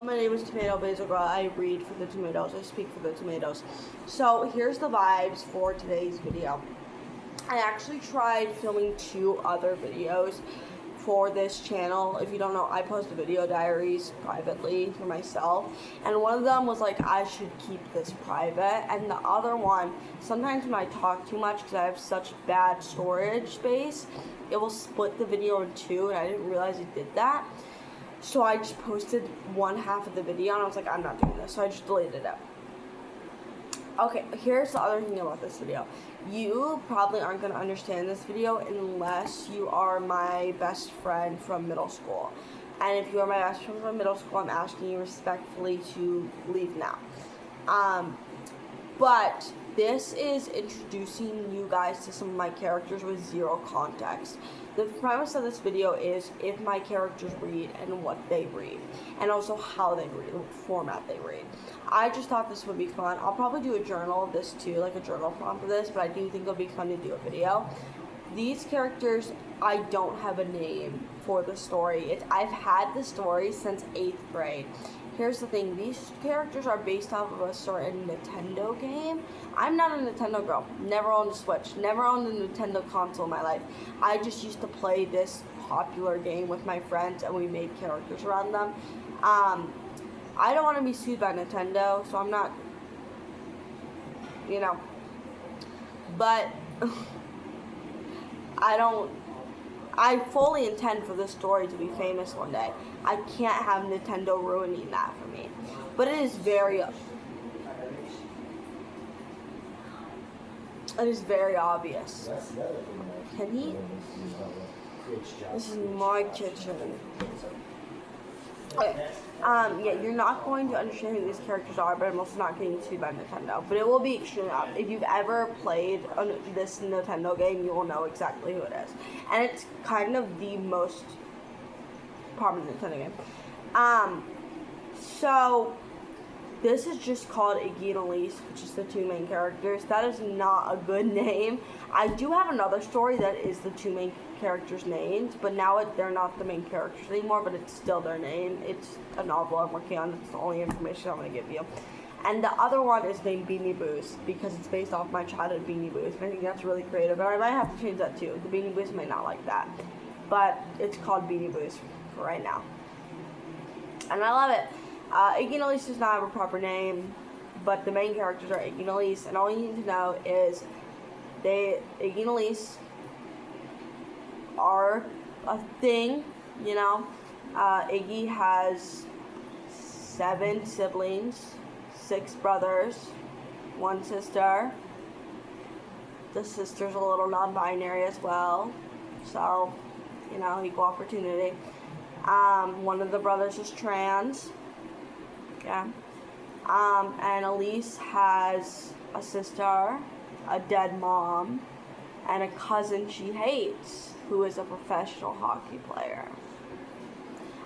My name is Tomato Basil Girl. I read for the tomatoes. I speak for the tomatoes. So here's the vibes for today's video. I actually tried filming 2 other videos for this channel. If you don't know, I post video diaries privately for myself. And one of them was like, I should keep this private. And the other one, sometimes when I talk too much because I have such bad storage space, it will split the video in 2, and I didn't realize it did that. So I just posted one half of the video, and I was like, I'm not doing this, so I just deleted it. Okay, here's the other thing about this video. You probably aren't going to understand this video unless you are my best friend from middle school. And if you are my best friend from middle school, I'm asking you respectfully to leave now. But this is introducing you guys to some of my characters with 0 context. The premise of this video is if my characters read and what they read, and also how they read, what format they read. I just thought this would be fun. I'll probably do a journal of this too, like a journal prompt of this, but I do think it'll be fun to do a video. These characters, I don't have a name for the story. I've had the story since 8th grade. Here's the thing, these characters are based off of a certain Nintendo game. I'm not a Nintendo girl, never owned a Switch, never owned a Nintendo console in my life. I just used to play this popular game with my friends and we made characters around them. I don't want to be sued by Nintendo, so I'm not, but I fully intend for this story to be famous one day. I can't have Nintendo ruining that for me. But it is very obvious. Can he? This is my kitchen. Okay. Yeah, you're not going to understand who these characters are, but I'm also not getting sued by Nintendo. But it will be extremely obvious. If you've ever played this Nintendo game, you will know exactly who it is. And it's kind of the most prominent Nintendo game. So this is just called Iggy and Elise, which is the 2 main characters. That is not a good name. I do have another story that is the 2 main characters' names, but now they're not the main characters anymore, but it's still their name. It's a novel I'm working on. It's the only information I'm going to give you. And the other one is named Beanie Boos, because it's based off my childhood Beanie Boos. And I think that's really creative, but I might have to change that too. The Beanie Boos may not like that, but it's called Beanie Boos for right now. And I love it. Iggy and Elise does not have a proper name, but the main characters are Iggy and Elise, and all you need to know is Iggy and Elise are a thing, Iggy has 7 siblings, 6 brothers, 1 sister. The sister's a little non-binary as well, so, equal opportunity. One of the brothers is trans. Yeah. And Elise has a sister, a dead mom, and a cousin she hates, who is a professional hockey player.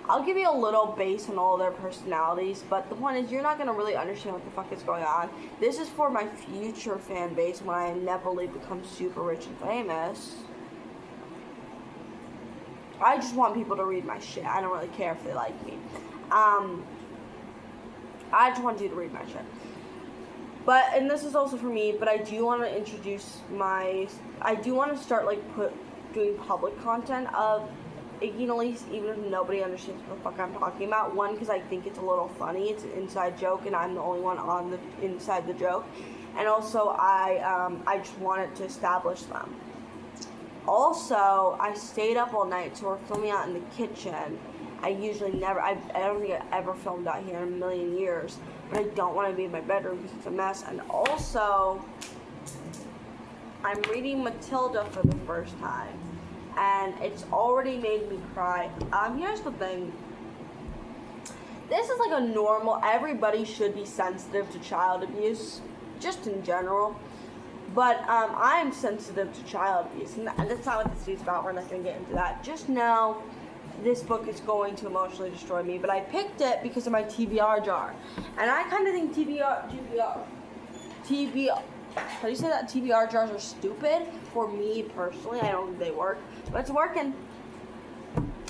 I'll give you a little base on all their personalities, but the point is you're not going to really understand what the fuck is going on. This is for my future fan base when I inevitably become super rich and famous. I just want people to read my shit. I don't really care if they like me. I just want you to read my shit. And this is also for me, but I do want to introduce I do want to start doing public content of Iggy and Elise, even if nobody understands what the fuck I'm talking about. One, because I think it's a little funny. It's an inside joke, and I'm the only one on the inside the joke. And also, I just wanted to establish them. Also, I stayed up all night, so we're filming out in the kitchen. I usually never, I don't think I ever filmed out here in a million years, but I don't want to be in my bedroom because it's a mess. And also, I'm reading Matilda for the first time, and it's already made me cry. Here's the thing. This is like a normal, everybody should be sensitive to child abuse, just in general. But I'm sensitive to child abuse, and that's not what this is about. We're not going to get into that. Just know this book is going to emotionally destroy me, but I picked it because of my TBR jar. And I kind of think TBR, how do you say that? TBR jars are stupid. For me personally, I don't think they work, but it's working.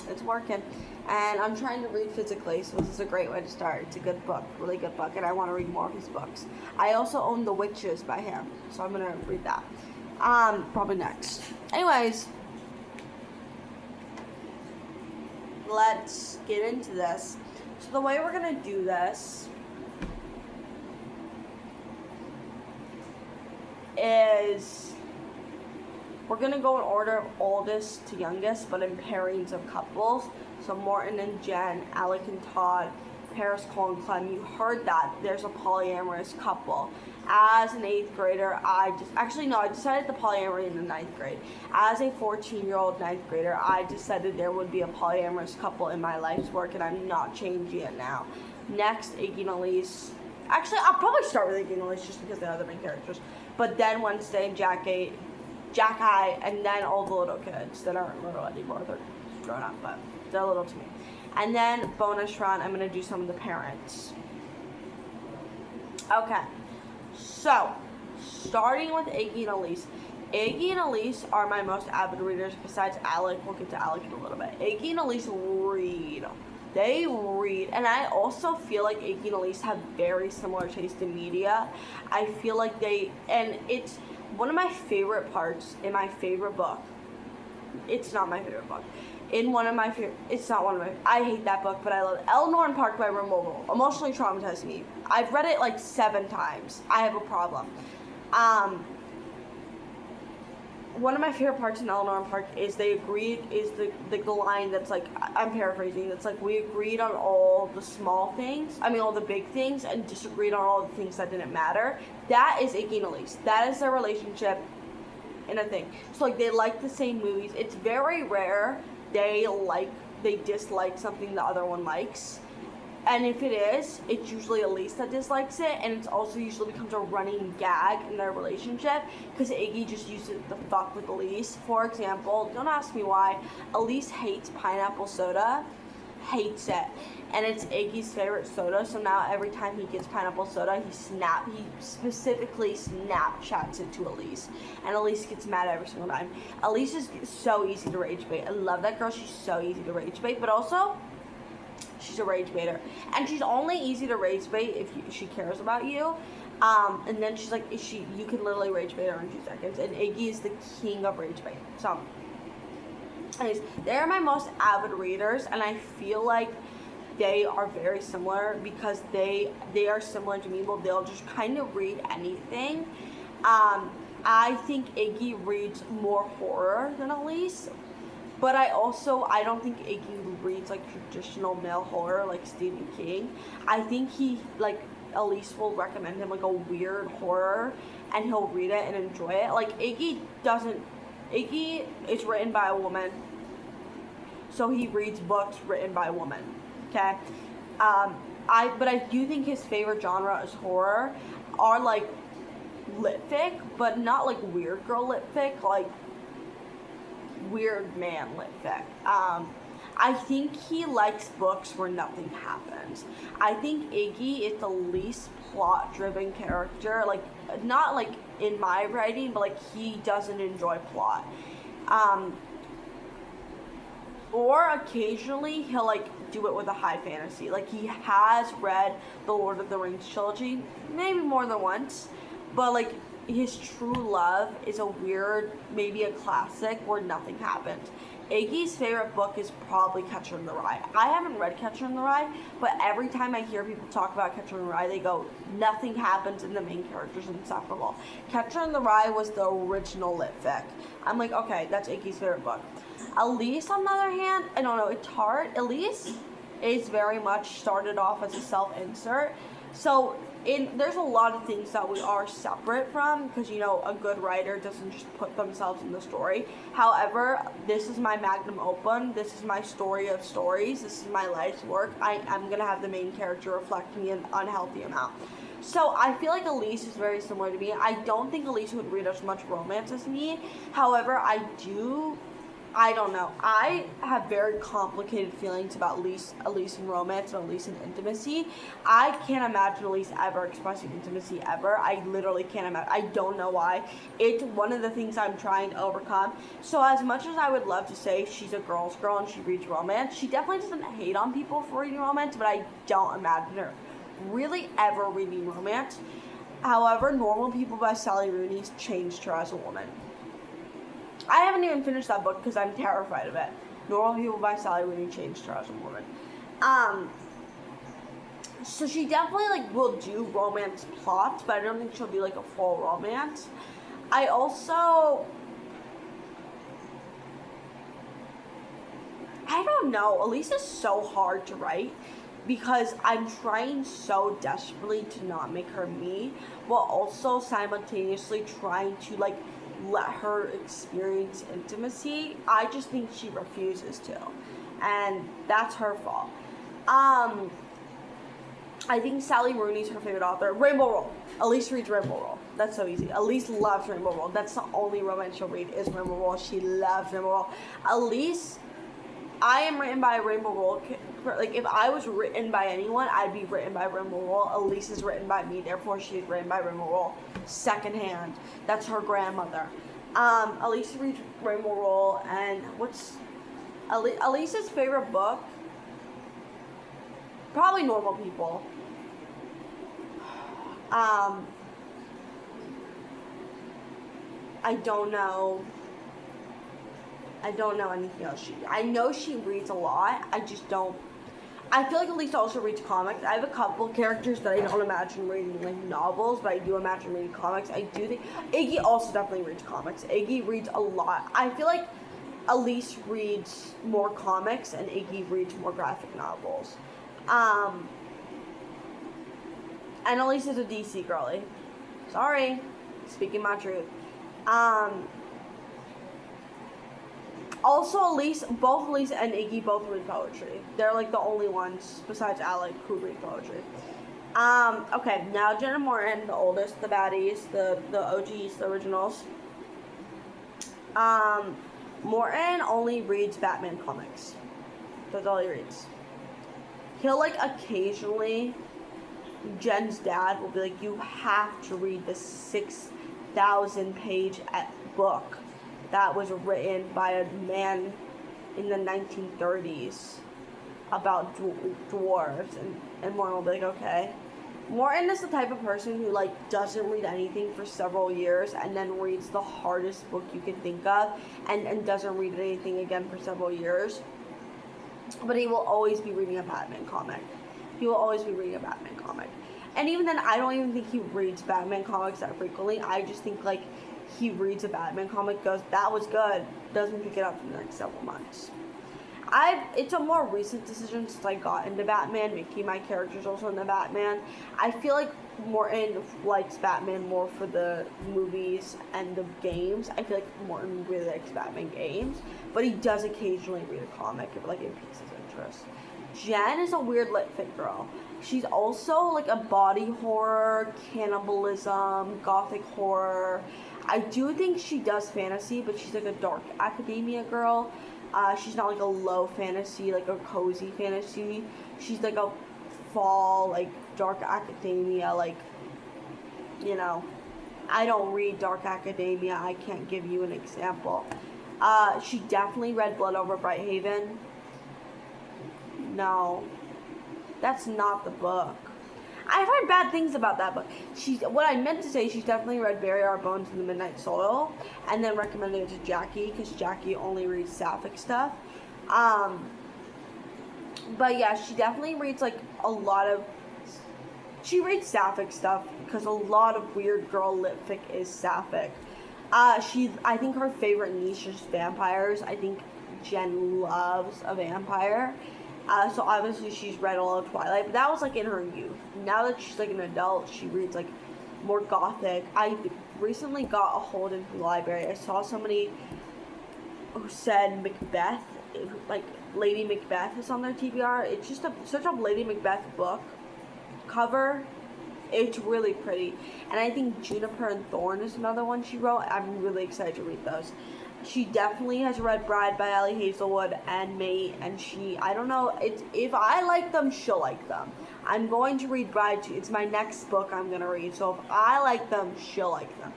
It's working. And I'm trying to read physically, so this is a great way to start. It's a good book, really good book, and I want to read more of his books. I also own The Witches by him, so I'm gonna read that. Probably next. Anyways, let's get into this. So the way we're gonna do this is we're gonna go in order of oldest to youngest, but in pairings of couples. So Morton and Jen, Alec and Todd, Paris, Cole, and Clem. You heard that. There's a polyamorous couple. As an 8th grader, I decided the polyamory in the 9th grade. As a 14-year-old 9th grader, I decided there would be a polyamorous couple in my life's work, and I'm not changing it now. Next, Iggy and Elise. Actually, I'll probably start with Iggy and Elise just because they are the main characters. But then Wednesday and Jack I, and then all the little kids that aren't little anymore. They're grown up, but they're little to me. And then bonus round, I'm going to do some of the parents. Okay. So, starting with Iggy and Elise. Iggy and Elise are my most avid readers besides Alec. We'll get to Alec in a little bit. Iggy and Elise read. They read. And I also feel like Iggy and Elise have very similar taste in media. I feel like it's one of my favorite parts in my favorite book. It's not my favorite book. It's not one of my, I hate that book, but I love it. Eleanor and Park by Removal. Emotionally traumatized me. I've read it like 7 times. I have a problem. One of my favorite parts in Eleanor and Park is the line that's like, I'm paraphrasing, that's like, we agreed on all the small things, all the big things, and disagreed on all the things that didn't matter. That is Iggy and Elise. That is their relationship in a thing. So like, they like the same movies. It's very rare they dislike something the other one likes. And if it is, it's usually Elise that dislikes it, and it's also usually becomes a running gag in their relationship because Iggy just uses the fuck with Elise. For example, don't ask me why, Elise hates pineapple soda, hates it, and it's Iggy's favorite soda. So now every time he gets pineapple soda, he specifically Snapchats it to Elise, and Elise gets mad every single time. Elise is so easy to rage bait. I love that girl. She's so easy to rage bait, but also she's a rage baiter, and she's only easy to rage bait if she cares about you. And then she's like, you can literally rage bait her in 2 seconds, and Iggy is the king of rage bait. So, anyways, they're my most avid readers, and I feel like they are very similar because they are similar to me. Well, they'll just kind of read anything. I think Iggy reads more horror than Elise. But I don't think Iggy reads like traditional male horror like Stephen King. I think Elise will recommend him like a weird horror, and he'll read it and enjoy it. Like Iggy is written by a woman, so he reads books written by a woman. Okay, but I do think his favorite genre is horror, are like lit fic, but not like weird girl lit fic, like weird man lit fic. I think he likes books where nothing happens. I think Iggy is the least plot-driven character, like not like in my writing, but like he doesn't enjoy plot. Or occasionally he'll like do it with a high fantasy. Like he has read the Lord of the Rings trilogy, maybe more than once, but like his true love is a weird, maybe a classic where nothing happens. Iggy's favorite book is probably Catcher in the Rye. I haven't read Catcher in the Rye, but every time I hear people talk about Catcher in the Rye, they go, nothing happens and the main character's insufferable. Catcher in the Rye was the original lit fic. I'm like, okay, that's Iggy's favorite book. Elise, on the other hand, I don't know, it's hard. Elise is very much started off as a self-insert. So there's a lot of things that we are separate from, because a good writer doesn't just put themselves in the story. However, this is my magnum opus. This is my story of stories. This is my life's work. I'm going to have the main character reflect me an unhealthy amount. So I feel like Elise is very similar to me. I don't think Elise would read as much romance as me. However, I do I don't know. I have very complicated feelings about Elise in romance and Elise in intimacy. I can't imagine Elise ever expressing intimacy ever. I literally can't imagine. I don't know why. It's one of the things I'm trying to overcome. So as much as I would love to say she's a girl's girl and she reads romance, she definitely doesn't hate on people for reading romance, but I don't imagine her really ever reading romance. However, Normal People by Sally Rooney's changed her as a woman. I haven't even finished that book because I'm terrified of it. Normal People by Sally Rooney changed her as a woman. So she definitely like will do romance plots, but I don't think she'll do like a full romance. I don't know. Elise is so hard to write because I'm trying so desperately to not make her me, while also simultaneously trying to like let her experience intimacy. I just think she refuses to, and that's her fault. I think Sally Rooney's her favorite author. Rainbow Roll. Elise reads Rainbow Roll. That's so easy. Elise loves Rainbow Roll. That's the only romance she'll read is Rainbow Roll. She loves Rainbow Roll. Elise, I am written by Rainbow Roll. Like, if I was written by anyone, I'd be written by Rainbow Roll. Elise is written by me, therefore she's written by Rainbow Roll. Secondhand. That's her grandmother. Elise reads Rainbow Roll, and what's Elise's favorite book? Probably Normal People. I don't know anything else. I know she reads a lot. I just don't. I feel like Elise also reads comics. I have a couple characters that I don't imagine reading like novels, but I do imagine reading comics. I do think Iggy also definitely reads comics. Iggy reads a lot. I feel like Elise reads more comics and Iggy reads more graphic novels. And Elise is a DC girly. Sorry, speaking my truth. Also, both Elise and Iggy both read poetry. They're like the only ones besides Alec who read poetry. Okay, now Jenna Morton, the oldest, the baddies, the OGs, the originals. Morton only reads Batman comics. That's all he reads. He'll like occasionally, Jen's dad will be like, you have to read the 6,000 page book that was written by a man in the 1930s about dwarves, and Morton will be like, okay. Morton is the type of person who like doesn't read anything for several years and then reads the hardest book you can think of and doesn't read anything again for several years. But he will always be reading a Batman comic. And even then, I don't even think he reads Batman comics that frequently. I just think like he reads a Batman comic, goes, that was good, doesn't pick it up for the next several months. It's a more recent decision since I got into Batman, making my characters also into Batman. I feel like Morton likes Batman more for the movies and the games. I feel like Morton really likes Batman games, but he does occasionally read a comic if like it piques his interest. Jen is a weird lit fic girl. She's also like a body horror, cannibalism, gothic horror. I do think she does fantasy, but she's like a dark academia girl. She's not like a low fantasy, like a cozy fantasy. She's like a fall, like dark academia, like, you know. I don't read dark academia. I can't give you an example. She definitely read Blood Over Brighthaven. No, that's not the book. I've heard bad things about that book. What I meant to say, she's definitely read Bury Our Bones in the Midnight Soil, and then recommended it to Jackie, because Jackie only reads sapphic stuff. But yeah, she definitely reads like she reads sapphic stuff, because a lot of weird girl lit fic is sapphic. I think her favorite niche is vampires. I think Jen loves a vampire. So obviously she's read all of Twilight, but that was like in her youth. Now that she's like an adult, she reads like more gothic. I recently got a hold of the library. I saw somebody who said Macbeth, like Lady Macbeth is on their TBR. It's just search up Lady Macbeth book cover. It's really pretty. And I think Juniper and Thorn is another one she wrote. I'm really excited to read those. She definitely has read Bride by Ali Hazelwood and Mate, and I don't know, if I like them, she'll like them. I'm going to read Bride too. It's my next book I'm going to read, so if I like them, she'll like them.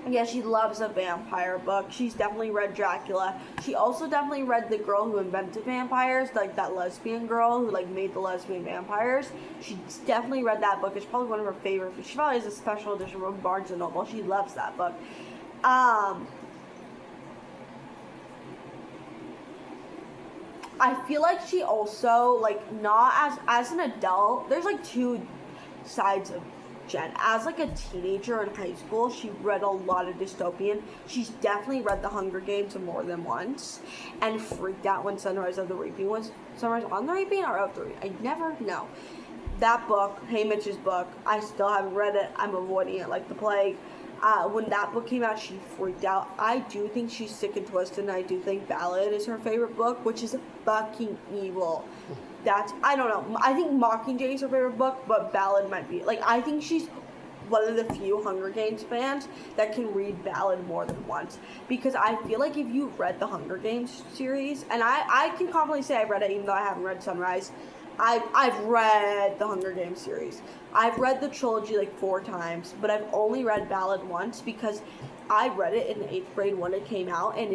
Yeah, she loves a vampire book. She's definitely read Dracula. She also definitely read The Girl Who Invented Vampires, like that lesbian girl who like made the lesbian vampires. She's definitely read that book. It's probably one of her favorites. She probably has a special edition from Barnes & Noble. She loves that book. I feel like she also, like, not as an adult, there's like two sides of Jen. As like a teenager in high school, she read a lot of dystopian. She's definitely read The Hunger Games more than once and freaked out when Sunrise on the Reaping or of the Reaping? I never know. That book, Haymitch's book, I still haven't read it. I'm avoiding it like the plague. When that book came out, she freaked out. I do think she's sick and twisted, and I do think Ballad is her favorite book, which is fucking evil. I don't know. I think Mockingjay is her favorite book, but Ballad might be. Like, I think she's one of the few Hunger Games fans that can read Ballad more than once. Because I feel like if you've read the Hunger Games series, and I can confidently say I've read it even though I haven't read Sunrise, I've read the Hunger Games series. I've read the trilogy like 4 times, but I've only read Ballad once because I read it in 8th grade when it came out, and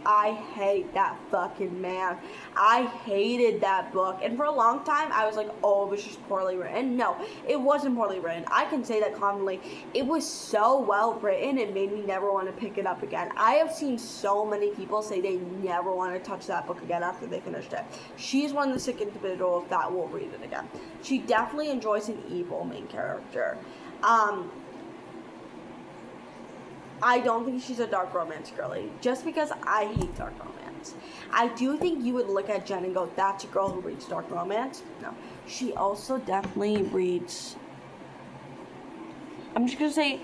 I hate that fucking man. I hated that book, and for a long time, I was like, oh, it was just poorly written. No, it wasn't poorly written. I can say that confidently. It was so well written, it made me never want to pick it up again. I have seen so many people say they never want to touch that book again after they finished it. She's one of the sick individuals that will read it again. She definitely enjoys an evil main character. I don't think she's a dark romance girly, just because I hate dark romance. I do think you would look at Jen and go, that's a girl who reads dark romance. No. She also definitely reads, I'm just going to say,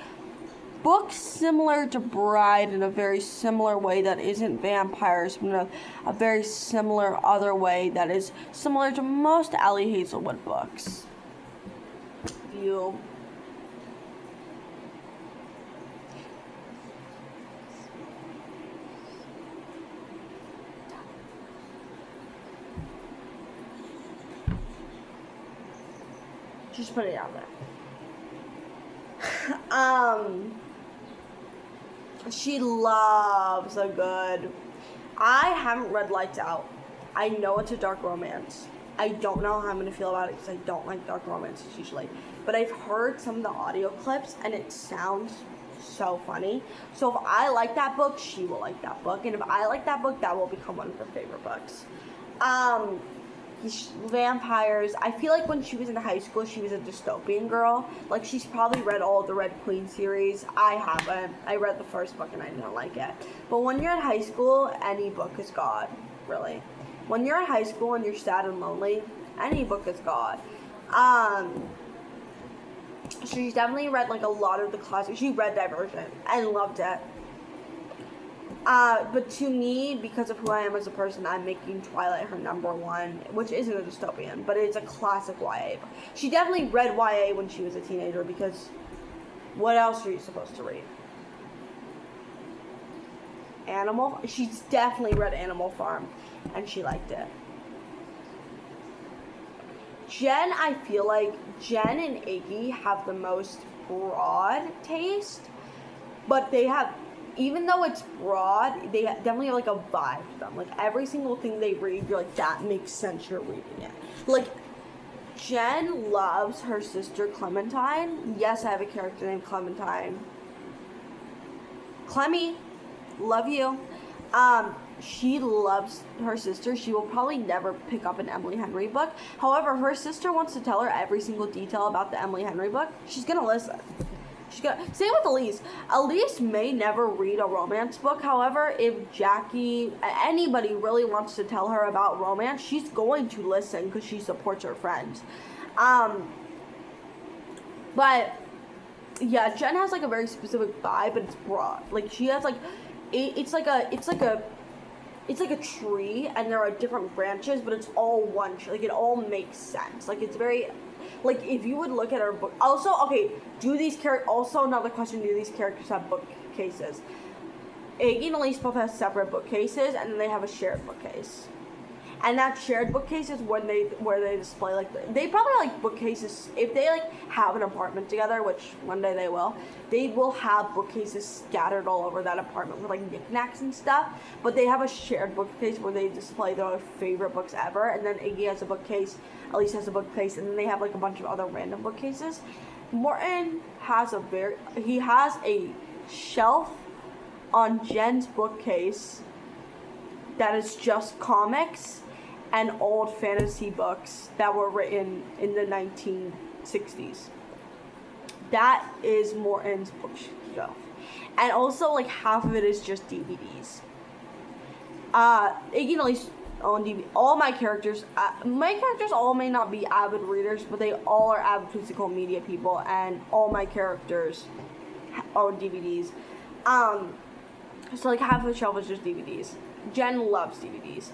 books similar to Bride in a very similar way that isn't vampires, but in a very similar other way that is similar to most Ali Hazelwood books. Just put it out there. She loves a good. I haven't read Lights Out. I know it's a dark romance. I don't know how I'm gonna feel about it because I don't like dark romances usually. But I've heard some of the audio clips and it sounds so funny. So if I like that book, she will like that book, and if I like that book, that will become one of her favorite books. Vampires. I feel like when she was in high school, she was a dystopian girl. Like, she's probably read all the Red Queen series. I haven't. I read the first book and I didn't like it. But when you're in high school, any book is God, really. When you're in high school and you're sad and lonely, any book is God. She's definitely read like a lot of the classics. She read Divergent and loved it. But to me, because of who I am as a person, I'm making Twilight her number one, which isn't a dystopian, but it's a classic YA. She definitely read YA when she was a teenager, because what else are you supposed to read? She's definitely read Animal Farm, and she liked it. Jen, I feel like Jen and Iggy have the most broad taste, but they have, even though it's broad, they definitely have like a vibe to them. Like, every single thing they read, you're like, that makes sense, you're reading it. Like, Jen loves her sister Clementine. Yes, I have a character named Clementine. Clemmy, love you. She loves her sister. She will probably never pick up an Emily Henry book. However, her sister wants to tell her every single detail about the Emily Henry book. She's gonna listen. Same with Elise. Elise may never read a romance book. However, if Jackie, anybody really wants to tell her about romance, she's going to listen because she supports her friends. But yeah, Jen has like a very specific vibe, but it's broad. Like, she has like, it's like a tree, and there are different branches, but it's all one tree. Like, it all makes sense. Like, it's very, like, if you would look at her book. Also, okay, also another question, do these characters have book bookcases. Iggy and Elise both have separate bookcases, and then they have a shared bookcase. And that shared bookcase is where they display, like, they probably, like, bookcases, if they, like, have an apartment together, which one day they will have bookcases scattered all over that apartment with, like, knickknacks and stuff, but they have a shared bookcase where they display their favorite books ever, and then Iggy has a bookcase, Elise has a bookcase, and then they have, like, a bunch of other random bookcases. Morton has a shelf on Jen's bookcase that is just comics and old fantasy books that were written in the 1960s. That is Morton's bookshelf. And also, like, half of it is just DVDs. Iggy and Elise own DVD. All my characters all may not be avid readers, but they all are avid physical media people, and all my characters own DVDs. So, like, half of the shelf is just DVDs. Jen loves DVDs.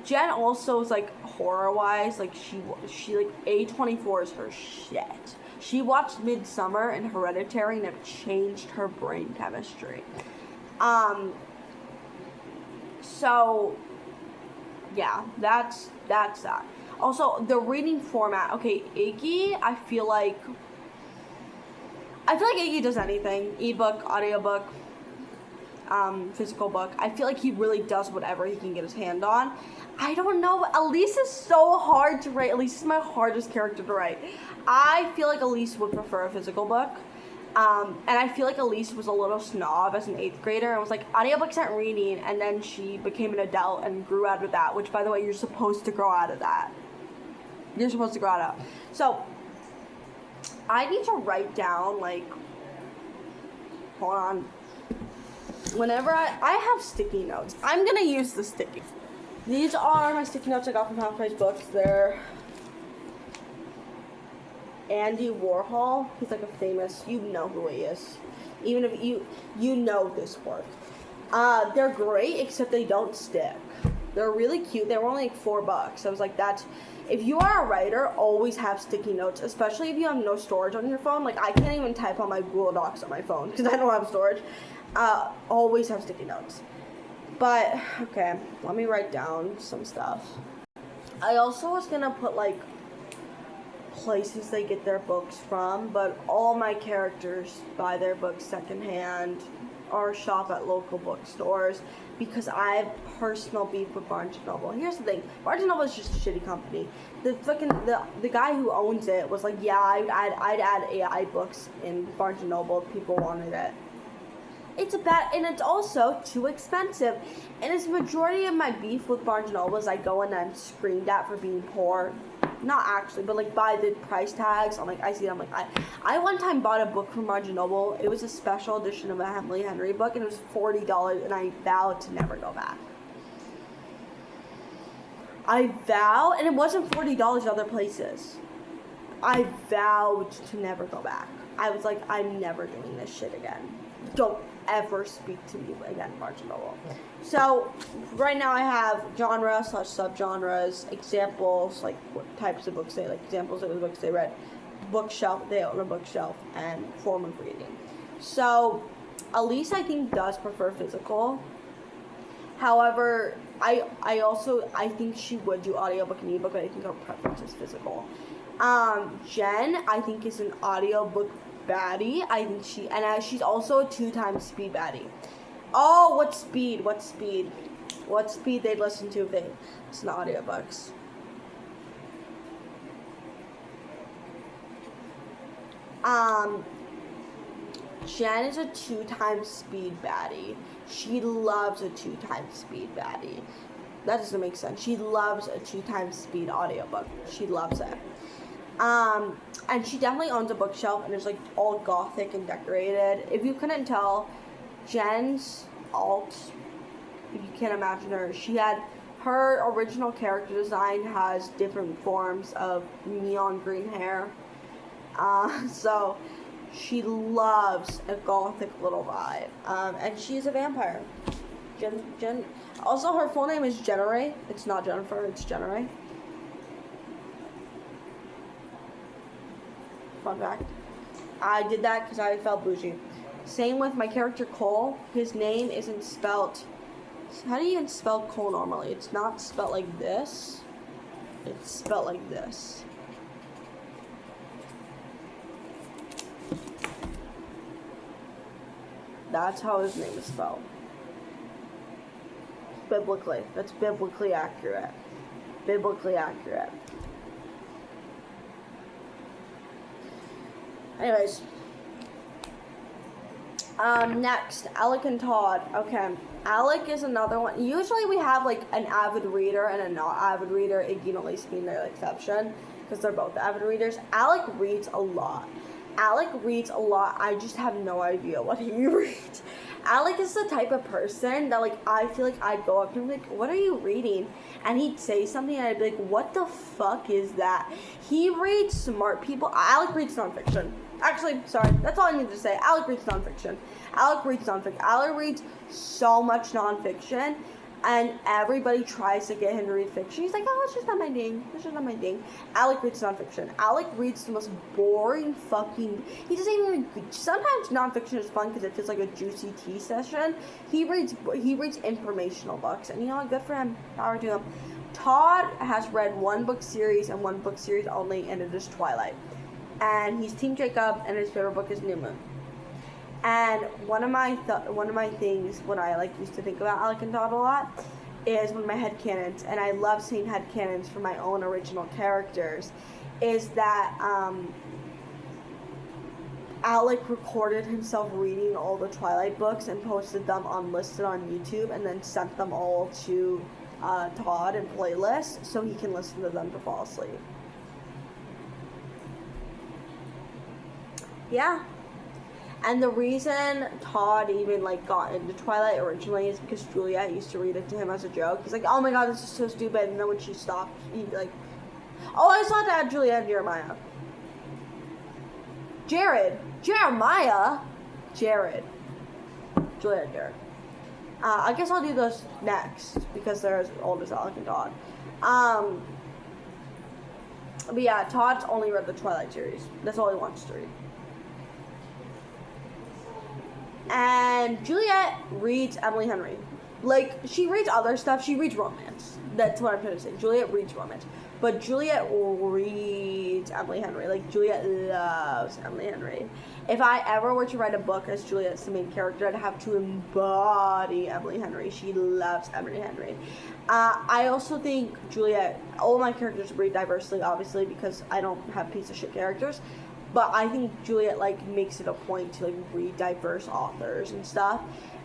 Jen also is, like, horror-wise, like, she like, A24 is her shit. She watched Midsummer and Hereditary, and it changed her brain chemistry. So, yeah, that's that. Also, the reading format. Okay, Iggy, I feel like Iggy does anything. Ebook, audiobook, physical book. I feel like he really does whatever he can get his hand on. I don't know. Elise is so hard to write. Elise is my hardest character to write. I feel like Elise would prefer a physical book. And I feel like Elise was a little snob as an 8th grader and was like, audiobooks aren't reading, and then she became an adult and grew out of that, which, by the way, you're supposed to grow out of that. You're supposed to grow out of. So, I need to write down, like, hold on. Whenever I have sticky notes. I'm going to use the sticky. These are my sticky notes I got from Half Price Books. They're Andy Warhol. He's like a famous, you know who he is. Even if you know this work. They're great, except they don't stick. They're really cute. They were only like $4. I was like, if you are a writer, always have sticky notes, especially if you have no storage on your phone. Like, I can't even type on my Google Docs on my phone because I don't have storage. Always have sticky notes. But, okay, let me write down some stuff. I also was gonna put, like, places they get their books from, but all my characters buy their books secondhand or shop at local bookstores because I have personal beef with Barnes & Noble. Here's the thing, Barnes & Noble is just a shitty company. The guy who owns it was like, yeah, I'd add AI books in Barnes & Noble if people wanted it. It's and it's also too expensive. And it's majority of my beef with Barnes & Noble is I go and I'm screamed at for being poor. Not actually, but like by the price tags. I'm like, I see it. I'm like, I one time bought a book from Barnes & Noble. It was a special edition of a Emily Henry book, and it was $40, and I vowed to never go back. And it wasn't $40 other places. I vowed to never go back. I was like, I'm never doing this shit again. Don't ever speak to me again, Barnes & Noble. So, right now I have genre/subgenres, examples, like what types of books they like, examples of the books they read, bookshelf, they own a bookshelf, and form of reading. So, Elise, I think, does prefer physical. However, I think she would do audiobook and ebook, but I think her preference is physical. Jen, I think, is an audiobook baddie. I think she's also a 2-time speed baddie. Oh, what speed they'd listen to if they listen to audiobooks. Jen is a 2-time speed baddie. She loves a 2-time speed baddie. That doesn't make sense. She loves a 2-time speed audiobook. She loves it. And she definitely owns a bookshelf, and it's like all gothic and decorated. If you couldn't tell, Jen's alt, if you can't imagine her, her original character design has different forms of neon green hair. So she loves a gothic little vibe. And she's a vampire. Jen. Also, her full name is Jenneray. It's not Jennifer, it's Jenneray. Fun fact. I did that because I felt bougie. Same with my character Cole. His name isn't spelt. How do you even spell Cole normally? It's not spelled like this. It's spelled like this. That's how his name is spelled. Biblically. That's biblically accurate. Biblically accurate. Anyways. Next, Alec and Todd. Okay. Alec is another one. Usually we have like an avid reader and a not avid reader. Iggy and Elise being the exception because they're both avid readers. Alec reads a lot. I just have no idea what he reads. Alec is the type of person that like I feel like I'd go up to him like, what are you reading? And he'd say something and I'd be like, what the fuck is that? He reads smart people. Alec reads nonfiction. Actually, sorry, that's all I need to say. Alec reads nonfiction. Alec reads so much nonfiction, and everybody tries to get him to read fiction. He's like, oh, it's just not my thing. Alec reads nonfiction. Alec reads the most boring fucking... He doesn't even read... Sometimes nonfiction is fun because it feels like a juicy tea session. He reads informational books, and you know what? Good for him. Power to him. Todd has read one book series and one book series only, and it is Twilight. And he's Team Jacob, and his favorite book is New Moon. And one of my things when I like used to think about Alec and Todd a lot is one of my headcanons, and I love seeing headcanons for my own original characters, is that Alec recorded himself reading all the Twilight books and posted them unlisted on YouTube, and then sent them all to Todd in playlists so he can listen to them to fall asleep. Yeah. And the reason Todd even like got into Twilight originally is because Juliet used to read it to him as a joke. He's like, oh my god, this is so stupid. And then when she stopped, he'd be like, oh, I just want to add Juliet and Jeremiah. Jared. Juliet and Jared. I guess I'll do those next because they're as old as Alec and Todd. But yeah, Todd's only read the Twilight series. That's all he wants to read. And Juliet reads Emily Henry. Like, she reads other stuff. She reads romance. That's what I'm trying to say. Juliet reads romance. But Juliet reads Emily Henry. Like, Juliet loves Emily Henry. If I ever were to write a book as Juliet's the main character, I'd have to embody Emily Henry. She loves Emily Henry. I also think Juliet, all my characters read diversely, obviously, because I don't have piece of shit characters. But I think Juliet, like, makes it a point to, like, read diverse authors and stuff.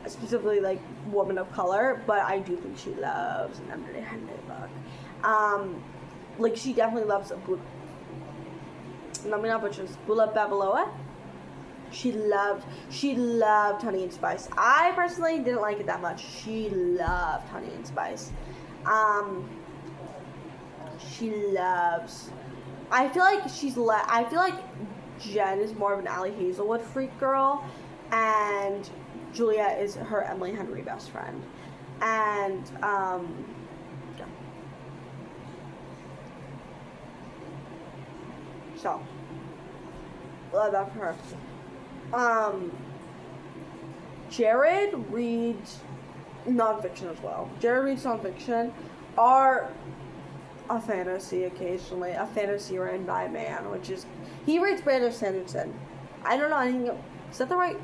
Specifically, like, women of color. But I do think she loves an Emily Henry book. Like, she definitely loves Bula Babaloa. She loved Honey and Spice. I personally didn't like it that much. She loved Honey and Spice. She loves... I feel like Jen is more of an Allie Hazelwood freak girl, and Juliet is her Emily Henry best friend. And, yeah. So, love that for her. Jared reads nonfiction as well. Jared reads nonfiction, or a fantasy occasionally, a fantasy written by a man, which is, he reads Brandon Sanderson. I don't know anything, is that the right,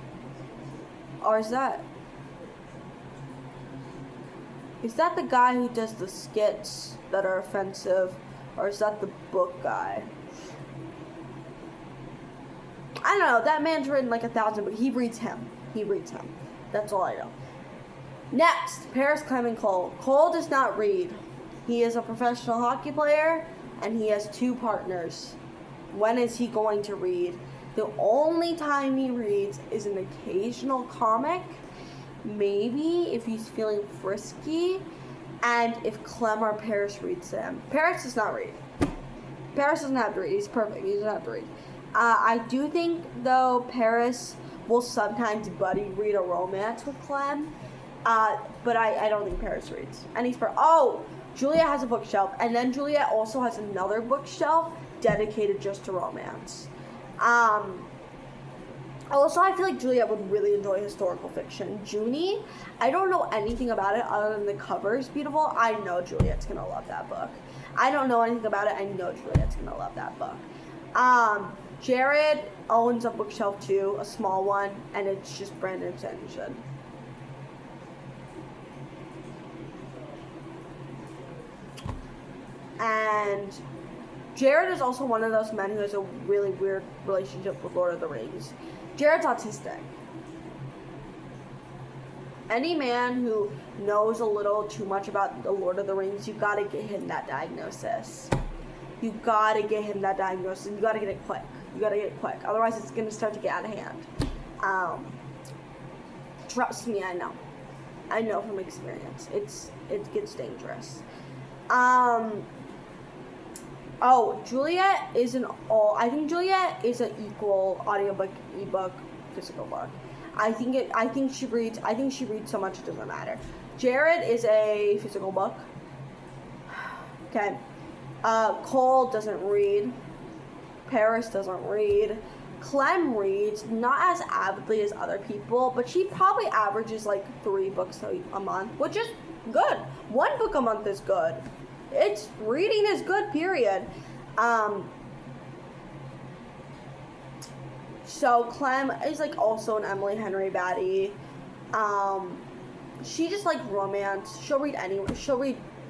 or is that the guy who does the skits that are offensive, or is that the book guy? I don't know, that man's written like 1,000, but he reads him. That's all I know. Next, Paris, Clem, and Cole. Cole does not read. He is a professional hockey player, and he has 2 partners. When is he going to read? The only time he reads is an occasional comic, maybe if he's feeling frisky, and if Clem or Paris reads him. Paris does not read. Paris doesn't have to read. He's perfect. He doesn't have to read. I do think, though, Paris will sometimes buddy read a romance with Clem, but I don't think Paris reads. And he's Juliet has a bookshelf, and then Juliet also has another bookshelf dedicated just to romance. Also, I feel like Juliet would really enjoy historical fiction. Junie, I don't know anything about it other than the cover is beautiful. I know Juliet's gonna love that book. I don't know anything about it. I know Juliet's gonna love that book. Jared owns a bookshelf too, a small one, and it's just Brandon Sanderson. And Jared is also one of those men who has a really weird relationship with Lord of the Rings. Jared's autistic. Any man who knows a little too much about the Lord of the Rings, you gotta get him that diagnosis. You gotta get him that diagnosis. You gotta get it quick. You gotta get it quick. Otherwise, it's gonna start to get out of hand. Trust me, I know. I know from experience. It gets dangerous. Oh, Juliet is I think Juliet is an equal audiobook, ebook, physical book. I think she reads so much it doesn't matter. Jared is a physical book. Okay. Cole doesn't read. Paris doesn't read. Clem reads, not as avidly as other people, but she probably averages like 3 books a month, which is good. 1 book a month is good. Reading is good, period. So Clem is like also an Emily Henry baddie. She just like romance. She'll read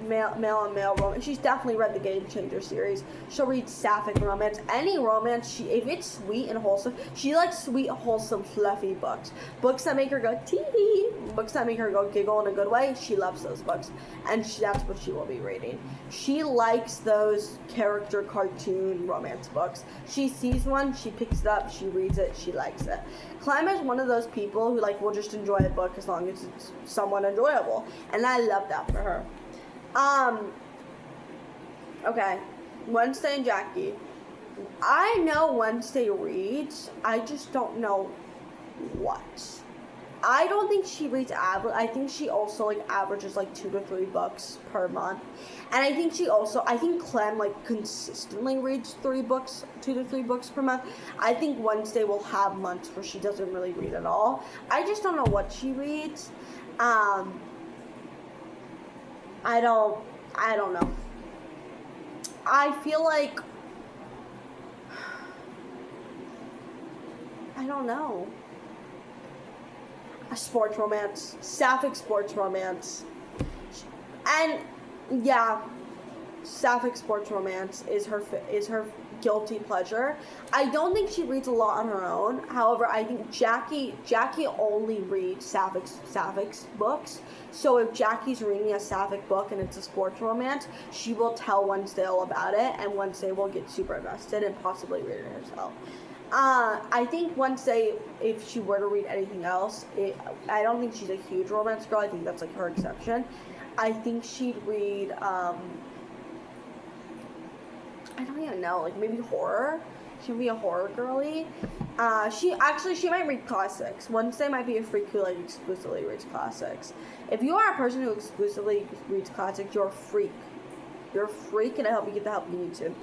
male on male romance. She's definitely read the Game Changer series. She'll read sapphic romance. Any romance, if it's sweet and wholesome, she likes sweet, wholesome, fluffy books. Books that make her go tee. Books that make her go giggle in a good way. She loves those books, and that's what she will be reading. She likes those character cartoon romance books. She sees one, she picks it up, she reads it, she likes it. Clem is one of those people who like will just enjoy a book as long as it's somewhat enjoyable, and I love that for her. Okay, Wednesday and Jackie. I know Wednesday reads, I just don't know what. I don't think she reads I think she also like averages like 2 to 3 books per month. And I think Clem like consistently reads 2 to 3 books per month. I think Wednesday will have months where she doesn't really read at all. I just don't know what she reads. I don't know. I feel like, I don't know. A sports romance, sapphic sports romance. And yeah, sapphic sports romance is her guilty pleasure. I don't think she reads a lot on her own. However, I think Jackie only reads sapphic books. So if Jackie's reading a sapphic book and it's a sports romance, she will tell Wednesday all about it, and Wednesday will get super invested and possibly read it herself. I think Wednesday, if she were to read anything else, I don't think she's a huge romance girl. I think that's like her exception. I think she'd read, I don't even know, like maybe horror. She'd be a horror girly. She might read classics. Wednesday might be a freak who like exclusively reads classics. If you are a person who exclusively reads classics, you're a freak. You're a freak, and I hope you get the help you need soon.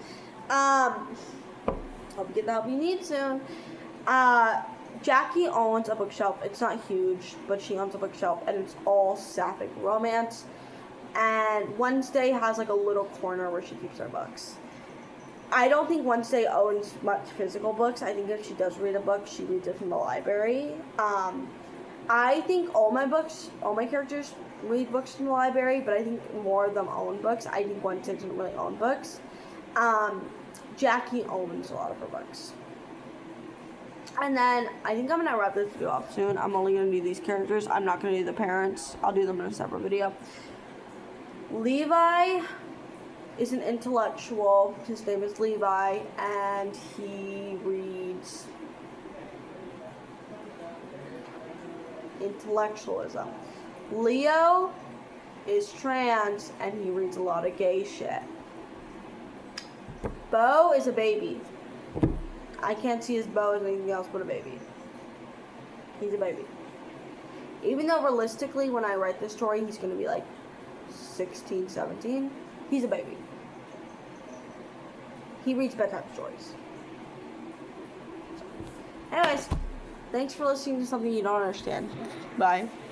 Hope you get the help you need soon. Jackie owns a bookshelf. It's not huge, but she owns a bookshelf, and it's all sapphic romance. And Wednesday has like a little corner where she keeps her books. I don't think Wednesday owns much physical books. I think if she does read a book, she reads it from the library. I think all my characters read books from the library, but I think more of them own books. I think Wednesday doesn't really own books. Jackie owns a lot of her books. And then I think I'm going to wrap this video up soon. I'm only going to do these characters. I'm not going to do the parents. I'll do them in a separate video. Levi is an intellectual. His name is Levi, and he reads intellectualism. Leo is trans, and he reads a lot of gay shit. Bo is a baby. I can't see his Bo as anything else but a baby. He's a baby. Even though realistically, when I write this story, he's going to be like 16, 17. He's a baby. He reads bedtime stories. So, anyways, Thanks for listening to something you don't understand. Bye.